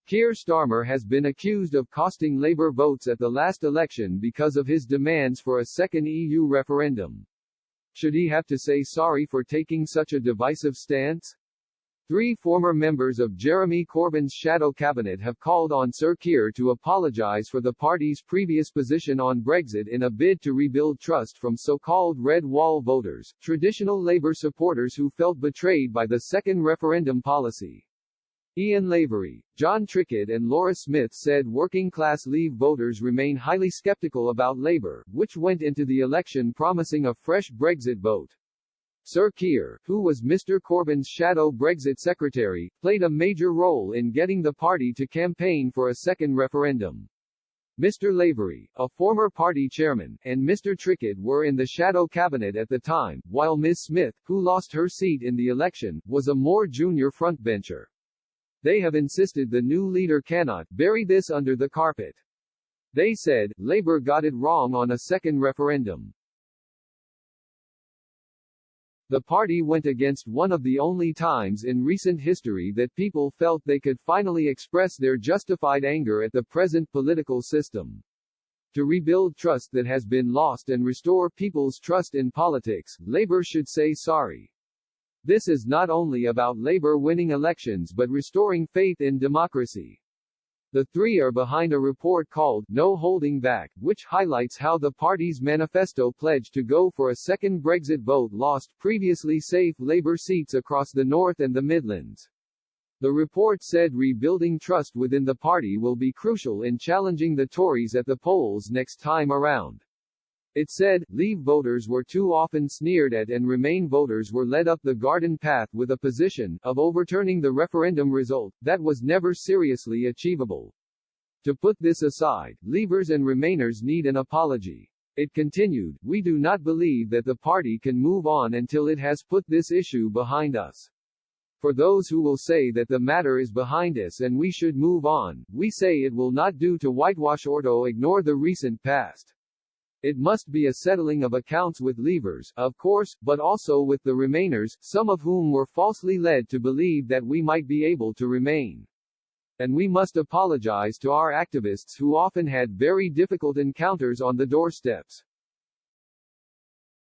Keir Starmer has been accused of costing Labour votes at the last election because of his demands for a second EU referendum. Should he have to say sorry for taking such a divisive stance? 3 former members of Jeremy Corbyn's shadow cabinet have called on Sir Keir to apologise for the party's previous position on Brexit in a bid to rebuild trust from so-called Red Wall voters, traditional Labour supporters who felt betrayed by the second referendum policy. Ian Lavery, John Trickett and Laura Smith said working-class Leave voters remain highly sceptical about Labour, which went into the election promising a fresh Brexit vote. Sir Keir, who was Mr Corbyn's shadow Brexit secretary, played a major role in getting the party to campaign for a second referendum. Mr Lavery, a former party chairman, and Mr Trickett were in the shadow cabinet at the time, while Ms Smith, who lost her seat in the election, was a more junior frontbencher. They have insisted the new leader cannot bury this under the carpet. They said, Labour got it wrong on a second referendum. The party went against one of the only times in recent history that people felt they could finally express their justified anger at the present political system. To rebuild trust that has been lost and restore people's trust in politics, Labour should say sorry. This is not only about Labour winning elections but restoring faith in democracy. The 3 are behind a report called No Holding Back, which highlights how the party's manifesto pledge to go for a second Brexit vote lost previously safe Labour seats across the North and the Midlands. The report said rebuilding trust within the party will be crucial in challenging the Tories at the polls next time around. It said, Leave voters were too often sneered at and Remain voters were led up the garden path with a position of overturning the referendum result that was never seriously achievable. To put this aside, Leavers and Remainers need an apology. It continued, We do not believe that the party can move on until it has put this issue behind us. For those who will say that the matter is behind us and we should move on, we say it will not do to whitewash or to ignore the recent past. It must be a settling of accounts with Leavers, of course, but also with the Remainers, some of whom were falsely led to believe that we might be able to remain. And we must apologize to our activists who often had very difficult encounters on the doorsteps.